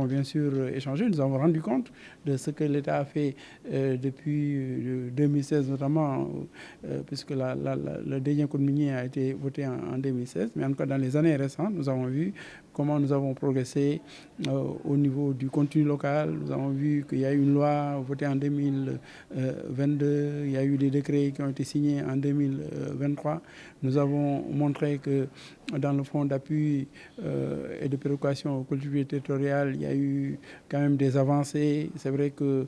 bien sûr échangé, nous avons rendu compte de ce que l'État a fait depuis 2016 notamment, puisque le dernier code minier a été voté en 2016, mais en tout cas dans les années récentes, nous avons vu comment nous avons progressé au niveau du contenu local. Nous avons vu qu'il y a eu une loi votée en 2022, il y a eu des décrets qui ont été signés en 2023. Nous avons montré que dans le fonds d'appui et de péréquation aux collectivités territoriales, il y a eu quand même des avancées. C'est vrai que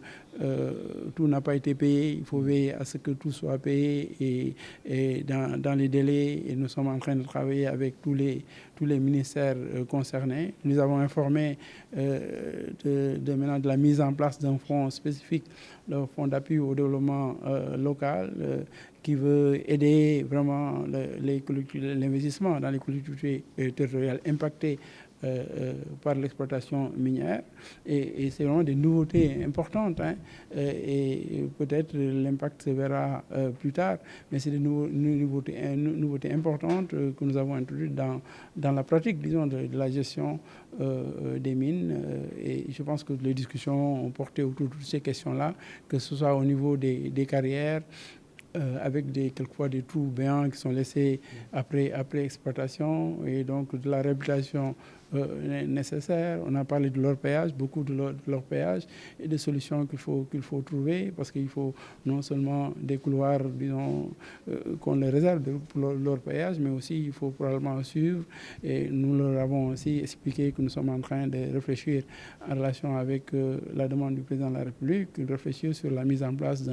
tout n'a pas été payé. Il faut veiller à ce que tout soit payé et dans les délais. Et nous sommes en train de travailler avec tous les ministères concernés. Nous avons informé maintenant de la mise en place d'un fonds spécifique, le fonds d'appui au développement local, qui veut aider vraiment l'investissement dans les collectivités territoriales impactées par l'exploitation minière. Et c'est vraiment des nouveautés importantes. Et peut-être l'impact se verra plus tard, mais c'est des nouveautés importantes que nous avons introduites dans la pratique, disons, de la gestion des mines. Et je pense que les discussions ont porté autour de toutes ces questions-là, que ce soit au niveau des carrières, avec quelquefois des trous béants qui sont laissés après exploitation, et donc de la réhabilitation nécessaire. On a parlé de l'orpaillage, beaucoup de l'orpaillage, et des solutions qu'il faut trouver, parce qu'il faut non seulement des couloirs, disons, qu'on les réserve pour l'orpaillage, mais aussi il faut probablement suivre, et nous leur avons aussi expliqué que nous sommes en train de réfléchir en relation avec la demande du président de la République, de réfléchir sur la mise en place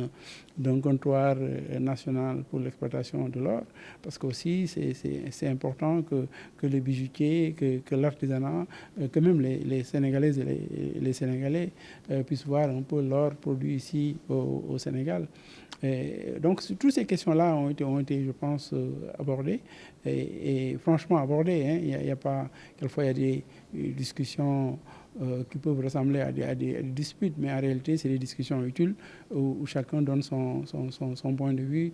d'un comptoir national pour l'exploitation de l'or, parce qu'aussi c'est important que les bijoutiers, que l'artisanat, que même les Sénégalaises et les Sénégalais puissent voir un peu l'or produit ici au Sénégal. Et donc toutes ces questions-là ont été, je pense, abordées, et franchement abordées. Il y a pas, quelquefois il y a des discussions qui peuvent ressembler à des disputes, mais en réalité, c'est des discussions utiles où chacun donne son point de vue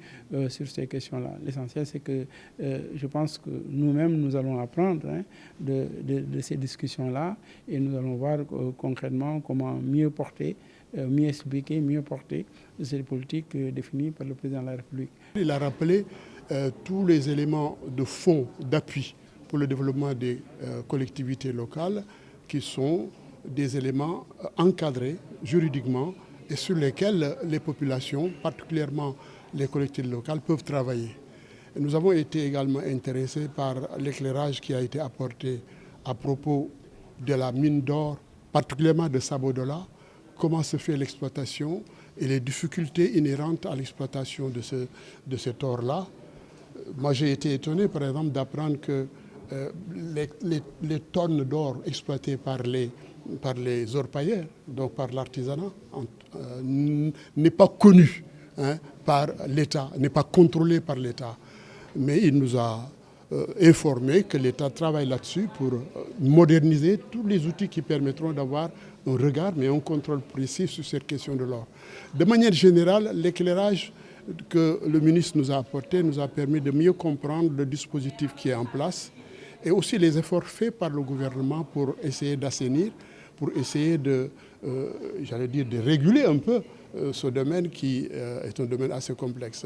sur ces questions-là. L'essentiel, c'est que je pense que nous-mêmes, nous allons apprendre de ces discussions-là, et nous allons voir concrètement comment mieux porter, mieux expliquer, mieux porter ces politiques définies par le président de la République. Il a rappelé tous les éléments de fonds d'appui pour le développement des collectivités locales, qui sont des éléments encadrés juridiquement et sur lesquels les populations, particulièrement les collectivités locales, peuvent travailler. Et nous avons été également intéressés par l'éclairage qui a été apporté à propos de la mine d'or, particulièrement de Sabodala, comment se fait l'exploitation et les difficultés inhérentes à l'exploitation de cet or-là. Moi, j'ai été étonné, par exemple, d'apprendre que les tonnes d'or exploitées par les orpailleurs, donc par l'artisanat, n'est pas connu par l'État, n'est pas contrôlé par l'État. Mais il nous a informé que l'État travaille là-dessus pour moderniser tous les outils qui permettront d'avoir un regard, mais un contrôle précis sur cette question de l'or. De manière générale, l'éclairage que le ministre nous a apporté nous a permis de mieux comprendre le dispositif qui est en place, et aussi les efforts faits par le gouvernement pour essayer d'assainir, pour essayer de réguler un peu ce domaine qui est un domaine assez complexe.